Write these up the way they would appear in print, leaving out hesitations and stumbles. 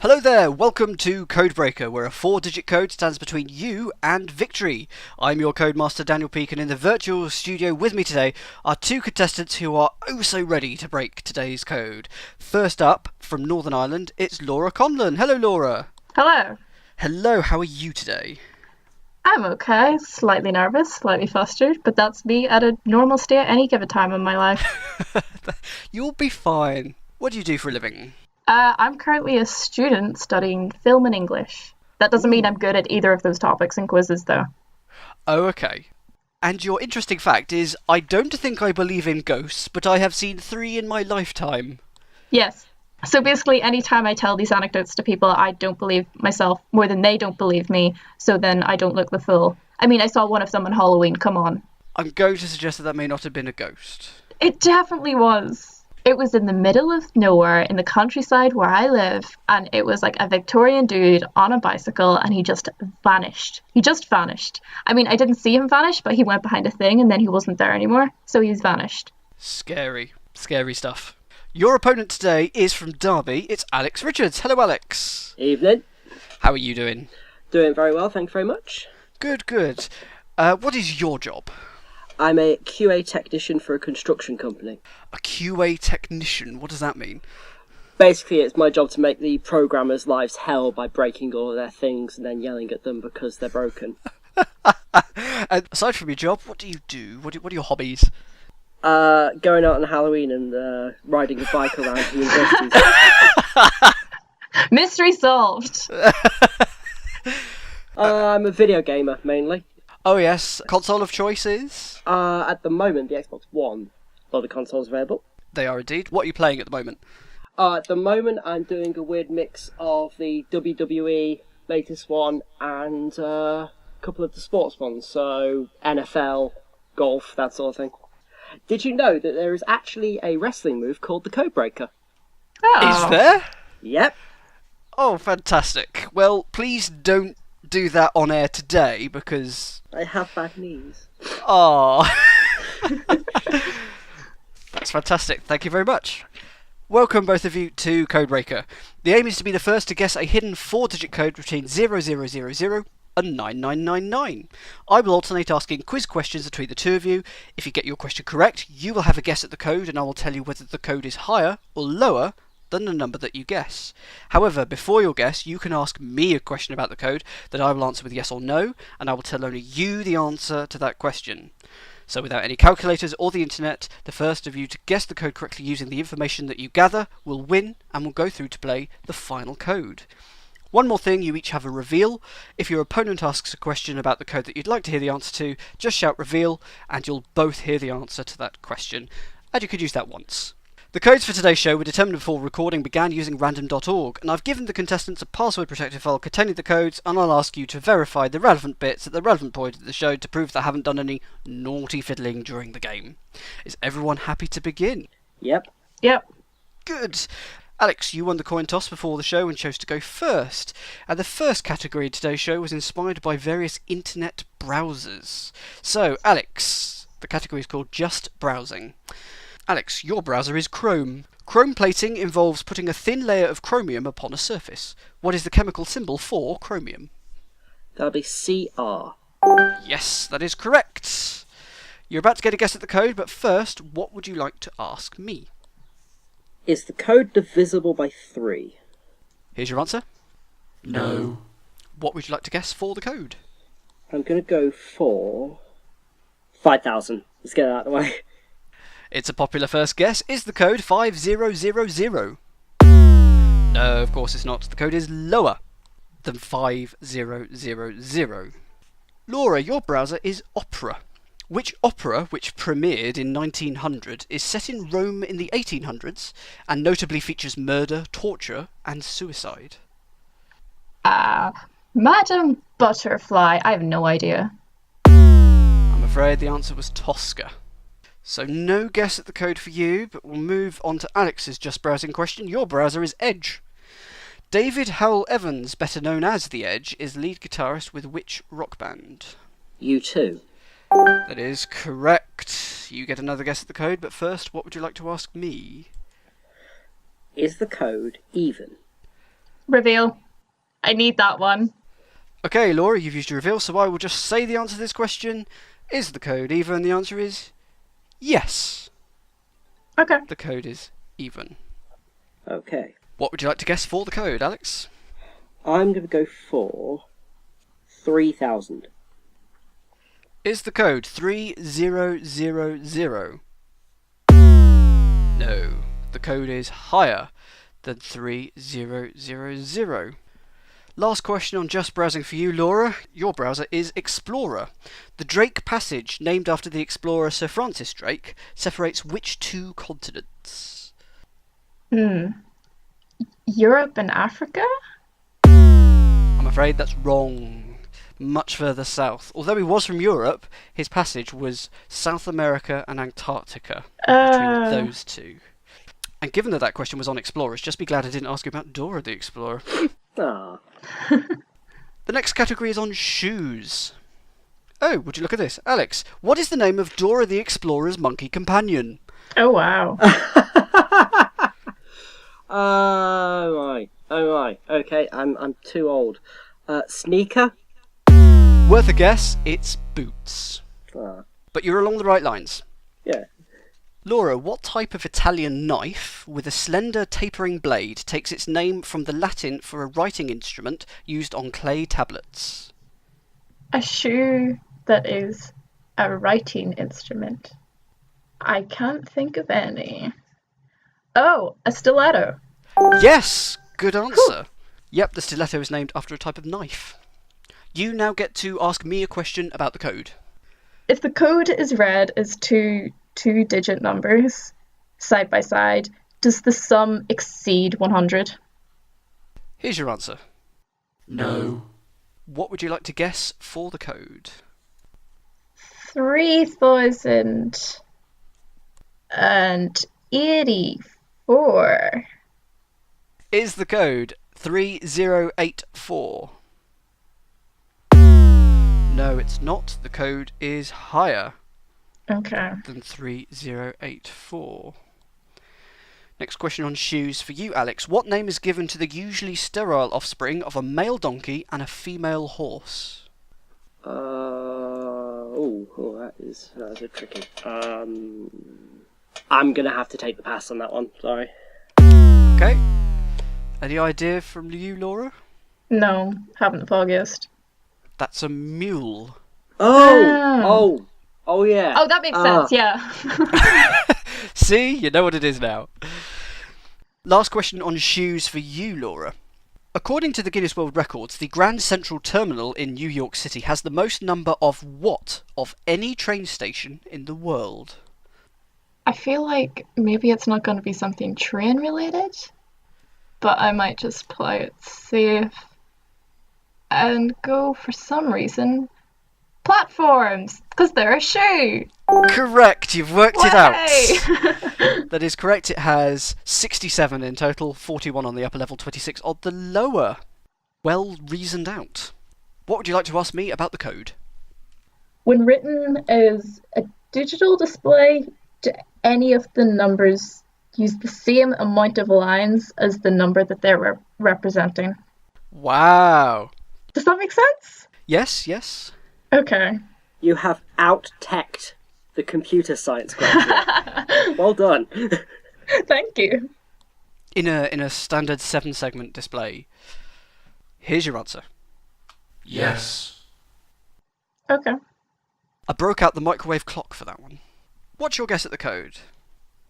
Hello there, welcome to Codebreaker, where a 4-digit code stands between you and victory. I'm your Codemaster Daniel Peake, and in the virtual studio with me today are two contestants who are oh so ready to break today's code. First up, from Northern Ireland, it's Laura Conlon. Hello Laura. Hello. Hello, how are you today? I'm okay. Slightly nervous, slightly flustered, but that's me at a normal state any given time in my life. You'll be fine. What do you do for a living? I'm currently a student studying film and English. That doesn't mean I'm good at either of those topics in quizzes, though. Oh, okay. And your interesting fact is, I don't think I believe in ghosts, but I have seen 3 in my lifetime. Yes. So basically, anytime I tell these anecdotes to people, I don't believe myself more than they don't believe me, so then I don't look the fool. I mean, I saw one of them on Halloween, come on. I'm going to suggest that may not have been a ghost. It definitely was. It was in the middle of nowhere in the countryside where I live, and it was like a Victorian dude on a bicycle, and he just vanished. He just vanished. I mean, I didn't see him vanish, but he went behind a thing and then he wasn't there anymore, so he's vanished. Scary. Scary stuff. Your opponent today is from Derby. It's Alex Richards. Hello, Alex. Evening. How are you doing? Doing very well, thank you very much. Good, good. What is your job? I'm a QA technician for a construction company. A QA technician? What does that mean? Basically, it's my job to make the programmers' lives hell by breaking all of their things and then yelling at them because they're broken. And aside from your job, what do you do? What are your hobbies? Going out on Halloween and riding a bike around universities. Mystery solved! I'm a video gamer, mainly. Oh yes. Console of choice is? At the moment, the Xbox One. A lot of consoles available. They are indeed. What are you playing at the moment? At the moment, I'm doing a weird mix of the WWE latest one and a couple of the sports ones. So, NFL, golf, that sort of thing. Did you know that there is actually a wrestling move called the Codebreaker? Oh. Is there? Yep. Oh, fantastic. Well, please don't do that on air today, because... I have bad knees. Oh. That's fantastic. Thank you very much. Welcome, both of you, to Codebreaker. The aim is to be the first to guess a hidden 4-digit code between 0000 and 9999. I will alternate asking quiz questions between the two of you. If you get your question correct, you will have a guess at the code, and I will tell you whether the code is higher or lower than the number that you guess. However, before your guess, you can ask me a question about the code that I will answer with yes or no, and I will tell only you the answer to that question. So without any calculators or the internet, the first of you to guess the code correctly using the information that you gather will win and will go through to play the final code. One more thing, you each have a reveal. If your opponent asks a question about the code that you'd like to hear the answer to, just shout reveal and you'll both hear the answer to that question. And you could use that once. The codes for today's show were determined before recording began using random.org, and I've given the contestants a password-protected file containing the codes, and I'll ask you to verify the relevant bits at the relevant point of the show to prove that I haven't done any naughty fiddling during the game. Is everyone happy to begin? Yep. Yep. Good. Alex, you won the coin toss before the show and chose to go first. And the first category in today's show was inspired by various internet browsers. So, Alex, the category is called Just Browsing. Alex, your browser is Chrome. Chrome plating involves putting a thin layer of chromium upon a surface. What is the chemical symbol for chromium? That'll be CR. Yes, that is correct. You're about to get a guess at the code, but first, what would you like to ask me? Is the code divisible by 3? Here's your answer. No. What would you like to guess for the code? I'm going to go for 5,000. Let's get it out of the way. It's a popular first guess. Is the code 5000? No, of course it's not. The code is lower than 5000. Laura, your browser is Opera. Which opera, which premiered in 1900, is set in Rome in the 1800s and notably features murder, torture, and suicide? Madam Butterfly, I have no idea. I'm afraid the answer was Tosca. So no guess at the code for you, but we'll move on to Alex's Just Browsing question. Your browser is Edge. David Howell Evans, better known as The Edge, is lead guitarist with which rock band? U2. That is correct. You get another guess at the code, but first, what would you like to ask me? Is the code even? Reveal. I need that one. Okay, Laura, you've used your reveal, so I will just say the answer to this question. Is the code even? The answer is yes. Okay. The code is even. Okay. What would you like to guess for the code, Alex? I'm going to go for 3000. Is the code 3000? No, the code is higher than 3000. Last question on just browsing for you, Laura. Your browser is Explorer. The Drake Passage, named after the explorer Sir Francis Drake, separates which two continents? Europe and Africa? I'm afraid that's wrong. Much further south. Although he was from Europe, his passage was South America and Antarctica, between those two. And given that that question was on Explorers, just be glad I didn't ask you about Dora the Explorer. Ah. The next category is on shoes. Oh, would you look at this? Alex, what is the name of Dora the Explorer's monkey companion? Oh, wow. Oh my. Okay, I'm too old. Sneaker? Worth a guess, it's Boots. Ah. But you're along the right lines. Yeah. Laura, what type of Italian knife with a slender tapering blade takes its name from the Latin for a writing instrument used on clay tablets? A shoe that is a writing instrument. I can't think of any. Oh, a stiletto. Yes! Good answer. Yep, the stiletto is named after a type of knife. You now get to ask me a question about the code. If the code is read as two-digit numbers side by side, does the sum exceed 100? Here's your answer. No. What would you like to guess for the code? 3084. Is the code 3084? No, it's not. The code is higher Okay. than 3084. Next question on shoes for you, Alex. What name is given to the usually sterile offspring of a male donkey and a female horse? That is a tricky. I'm gonna have to take the pass on that one. Sorry. Okay. Any idea from you, Laura? No, haven't the foggiest. That's a mule. Oh, yeah. Oh, that makes sense, yeah. See, you know what it is now. Last question on shoes for you, Laura. According to the Guinness World Records, the Grand Central Terminal in New York City has the most number of what of any train station in the world? I feel like maybe it's not going to be something train related, but I might just play it safe and go for some reason platforms, because they're a shoe. Correct, you've worked it out. Way! That is correct, it has 67 in total, 41 on the upper level, 26 on the lower. Well reasoned out. What would you like to ask me about the code? When written as a digital display, do any of the numbers use the same amount of lines as the number that they're representing? Wow. Does that make sense? Yes. Okay. You have out-teched the computer science graduate. Well done. Thank you. In a standard 7-segment display. Here's your answer. Yes. Okay. I broke out the microwave clock for that one. What's your guess at the code?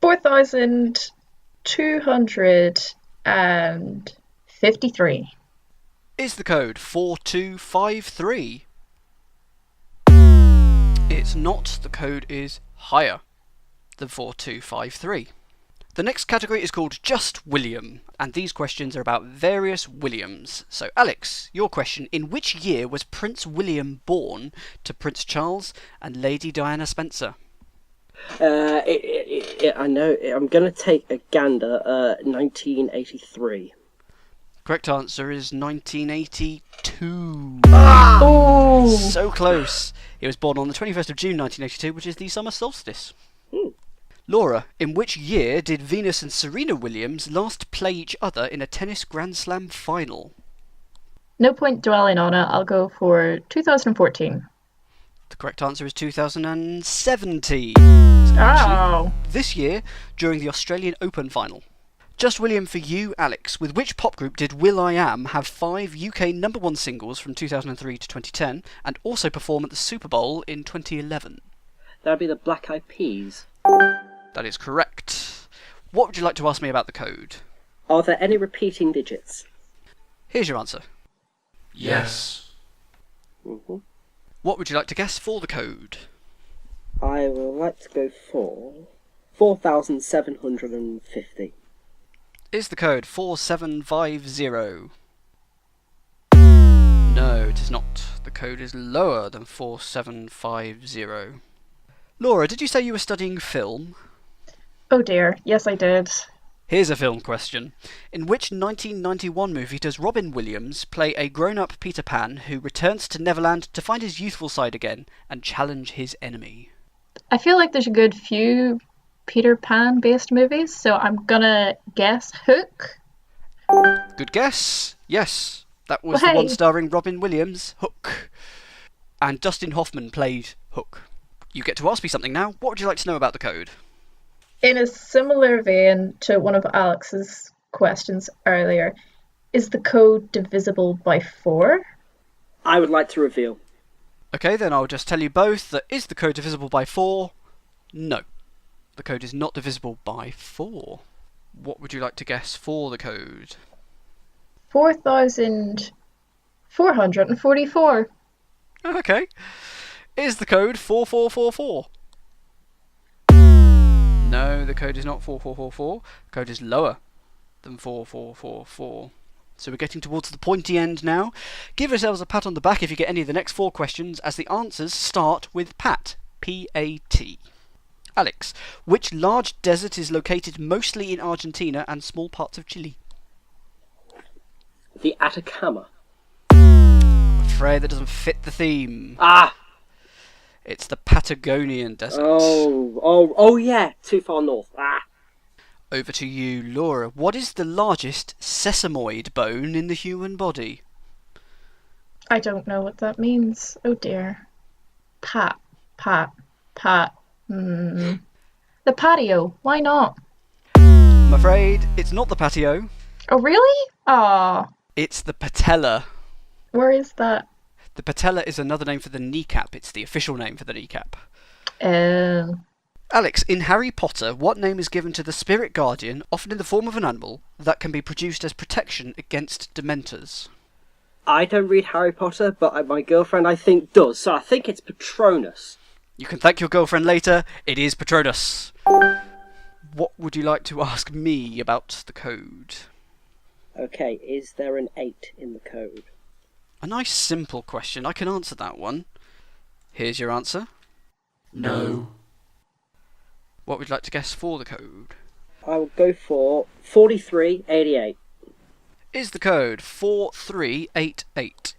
4253. Is the code 4253? It's not. The code is higher than 4253. The next category is called Just William, and these questions are about various Williams. So, Alex, your question: in which year was Prince William born to Prince Charles and Lady Diana Spencer? I know. I'm gonna take a gander. 1983. Correct answer is 1982. Oh. So close. He was born on the 21st of June 1982, which is the summer solstice. Laura, in which year did Venus and Serena Williams last play each other in a tennis Grand Slam final? No point dwelling on it. I'll go for 2014. The correct answer is 2017. Oh. This year, during the Australian Open final. Just William for you, Alex. With which pop group did will.i.am have 5 UK number 1 singles from 2003 to 2010 and also perform at the Super Bowl in 2011? That'd be the Black Eyed Peas. That is correct. What would you like to ask me about the code? Are there any repeating digits? Here's your answer. Yes. Mm-hmm. What would you like to guess for the code? I would like to go for 4,750. Is the code 4750? No, it is not. The code is lower than 4750. Laura, did you say you were studying film? Oh dear. Yes, I did. Here's a film question. In which 1991 movie does Robin Williams play a grown-up Peter Pan who returns to Neverland to find his youthful side again and challenge his enemy? I feel like there's a good few Peter Pan based movies, so I'm gonna guess Hook. Good guess. Yes, that was Well, the one hey. starring Robin Williams, Hook. And Dustin Hoffman played Hook. You get to ask me something now. What would you like to know about the code? In a similar vein to one of Alex's questions earlier, is the code divisible by 4? I would like to reveal. Okay, then I'll just tell you both that is the code divisible by 4? No. The code is not divisible by 4. What would you like to guess for the code? 4,444. Okay. Is the code 4444? No, the code is not 4444. The code is lower than 4444. So we're getting towards the pointy end now. Give yourselves a pat on the back if you get any of the next 4 questions, as the answers start with PAT. P-A-T. Alex, which large desert is located mostly in Argentina and small parts of Chile? The Atacama. I'm afraid that doesn't fit the theme. Ah! It's the Patagonian desert. Oh, yeah. Too far north. Ah! Over to you, Laura. What is the largest sesamoid bone in the human body? I don't know what that means. Oh dear. Pat. The patio. Why not? I'm afraid it's not the patio. Oh really? Ah, It's the patella. where is that? The patella is another name for the kneecap. It's the official name for the kneecap. Alex, in Harry Potter, what name is given to the spirit guardian, often in the form of an animal, that can be produced as protection against dementors? I don't read Harry Potter, but my girlfriend, I think, does. So I think it's Patronus. You can thank your girlfriend later. It is Patronus. What would you like to ask me about the code? Okay, is there an 8 in the code? A nice simple question. I can answer that one. Here's your answer. No. What would you like to guess for the code? I will go for 4388. Is the code 4388?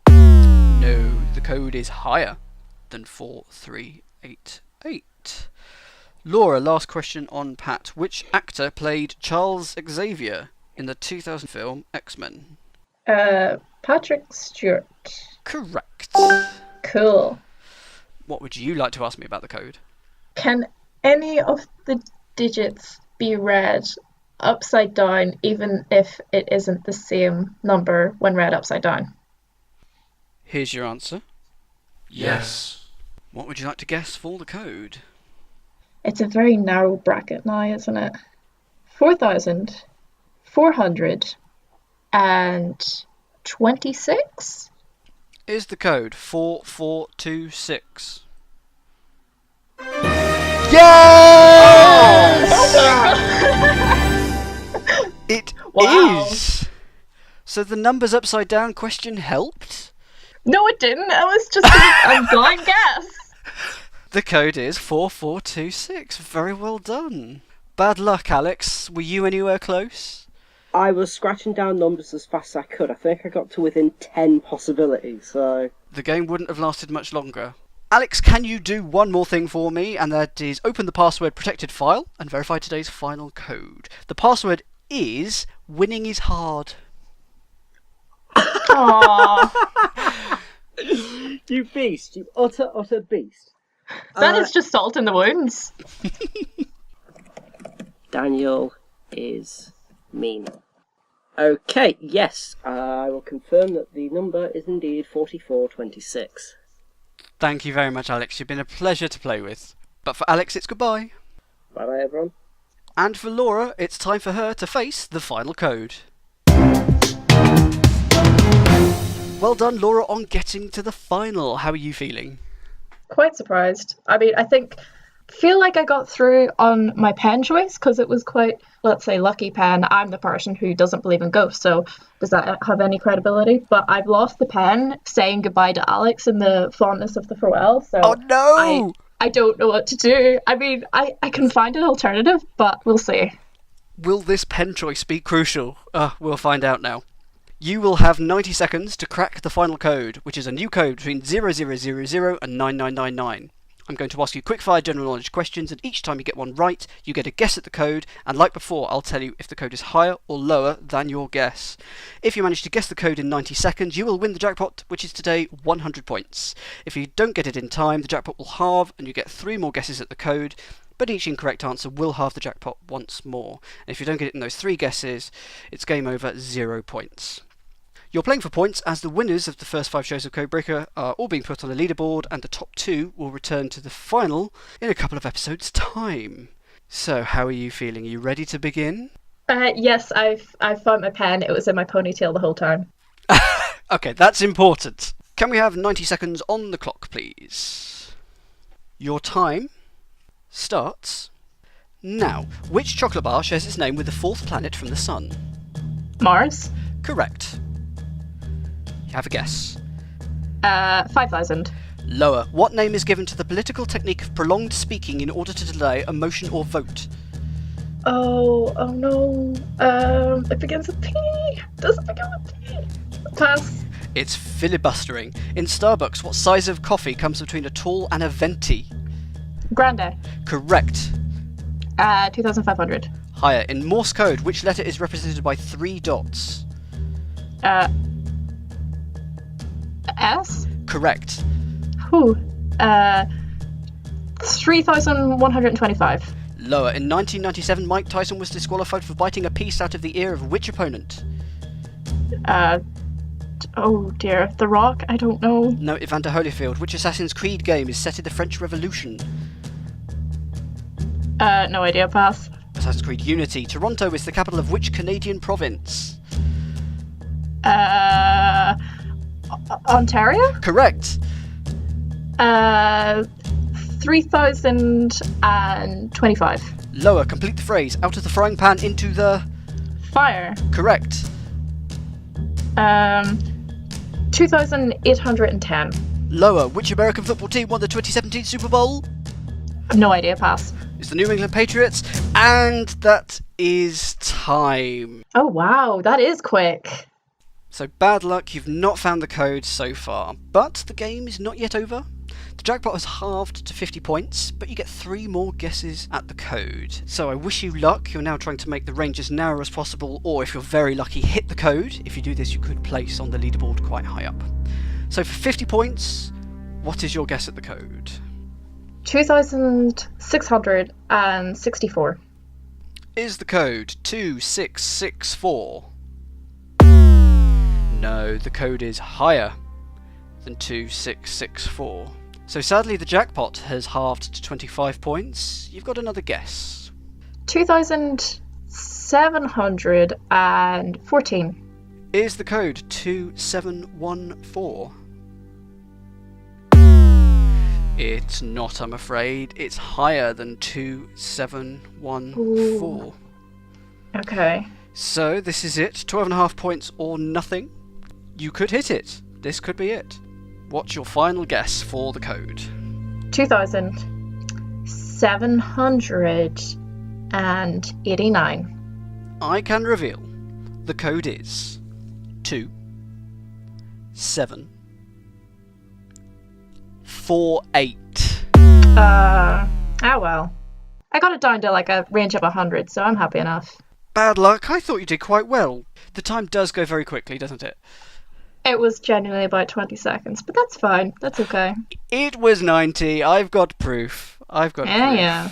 No, the code is higher than 4388. Laura, last question on Pat. Which actor played Charles Xavier in the 2000 film X-Men? Patrick Stewart. Correct. Cool. What would you like to ask me about the code? Can any of the digits be read upside down, even if it isn't the same number when read upside down? Here's your answer. Yes. What would you like to guess for the code? It's a very narrow bracket now, isn't it? 4,426? Is the code 4426? Yes! It Wow. is! So the numbers upside down question helped? No, it didn't. It was just a blind guess. The code is 4426. Very well done. Bad luck, Alex. Were you anywhere close? I was scratching down numbers as fast as I could. I think I got to within 10 possibilities, so... The game wouldn't have lasted much longer. Alex, can you do one more thing for me? And that is open the password protected file and verify today's final code. The password is winning is hard. Aww. You beast. You utter beast. That is just salt in the wounds. Daniel is mean. Okay, yes, I will confirm that the number is indeed 4426. Thank you very much, Alex. You've been a pleasure to play with. But for Alex, it's goodbye. Bye-bye, everyone. And for Laura, it's time for her to face the final code. Well done, Laura, on getting to the final. How are you feeling? Quite surprised. I mean, feel like I got through on my pen choice because it was quite, let's say, lucky pen. I'm the person who doesn't believe in ghosts, so does that have any credibility? But I've lost the pen saying goodbye to Alex in the fondness of the farewell, so Oh no! I don't know what to do. I mean, I can find an alternative, but we'll see. Will this pen choice be crucial? We'll find out now. You will have 90 seconds to crack the final code, which is a new code between 0000 and 9999. I'm going to ask you quickfire general knowledge questions, and each time you get one right, you get a guess at the code, and like before, I'll tell you if the code is higher or lower than your guess. If you manage to guess the code in 90 seconds, you will win the jackpot, which is today 100 points. If you don't get it in time, the jackpot will halve, and you get 3 more guesses at the code, but each incorrect answer will halve the jackpot once more. And if you don't get it in those 3 guesses, it's game over, 0 points. You're playing for points, as the winners of the first 5 shows of Codebreaker are all being put on a leaderboard, and the top 2 will return to the final in a couple of episodes' time. So, how are you feeling? Are you ready to begin? Yes, I've found my pen. It was in my ponytail the whole time. Okay, that's important. Can we have 90 seconds on the clock, please? Your time starts now. Which chocolate bar shares its name with the 4th planet from the Sun? Mars? Correct. Have a guess. 5,000. Lower. What name is given to the political technique of prolonged speaking in order to delay a motion or vote? Oh no. It begins with P. Does it begin with P? Pass. It's filibustering. In Starbucks, what size of coffee comes between a tall and a venti? Grande. Correct. 2,500. Higher. In Morse code, which letter is represented by 3 dots? S? Correct. Whew. 3,125. Lower. In 1997, Mike Tyson was disqualified for biting a piece out of the ear of which opponent? Oh dear. The Rock? I don't know. No, Evander Holyfield. Which Assassin's Creed game is set in the French Revolution? No idea. Pass. Assassin's Creed Unity. Toronto is the capital of which Canadian province? Ontario? Correct. 3,025. Lower. Complete the phrase. Out of the frying pan into the... Fire. Correct. 2,810. Lower. Which American football team won the 2017 Super Bowl? No idea. Pass. It's the New England Patriots. And that is time. Oh wow, that is quick. So bad luck, you've not found the code so far. But the game is not yet over. The jackpot has halved to 50 points, but you get 3 more guesses at the code. So I wish you luck. You're now trying to make the range as narrow as possible, or if you're very lucky, hit the code. If you do this, you could place on the leaderboard quite high up. So for 50 points, what is your guess at the code? 2,664. Is the code 2664? No, the code is higher than 2664. So sadly the jackpot has halved to 25 points. You've got another guess. 2,714. Is the code 2714? It's not, I'm afraid. It's higher than 2714. Ooh. Okay. So this is it. 12.5 points or nothing. You could hit it. This could be it. What's your final guess for the code? 2,789. I can reveal. The code is 2 7 748. Oh well. I got it down to like a range of 100, so I'm happy enough. Bad luck. I thought you did quite well. The time does go very quickly, doesn't it? It was genuinely about 20 seconds, but that's fine. That's okay. It was 90. I've got proof. Yeah.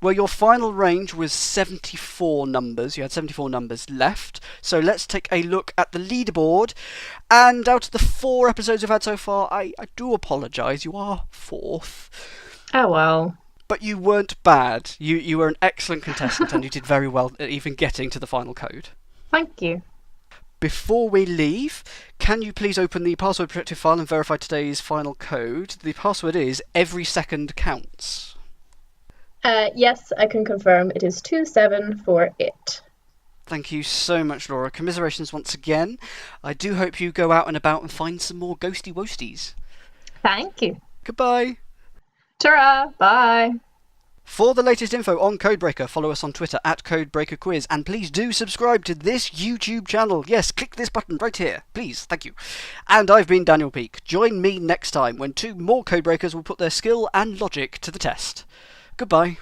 Well, your final range was 74 numbers. You had 74 numbers left. So let's take a look at the leaderboard. And out of the 4 episodes we've had so far, I do apologise. You are 4th. Oh well. But you weren't bad. You were an excellent contestant and you did very well at even getting to the final code. Thank you. Before we leave, can you please open the password protected file and verify today's final code? The password is every second counts. Yes, I can confirm it is 2748. Thank you so much, Laura. Commiserations once again. I do hope you go out and about and find some more ghosty woasties. Thank you. Goodbye. Ta-ra! Bye! For the latest info on Codebreaker, follow us on Twitter at CodebreakerQuiz, and please do subscribe to this YouTube channel. Yes, click this button right here, please. Thank you. And I've been Daniel Peake. Join me next time when 2 more Codebreakers will put their skill and logic to the test. Goodbye.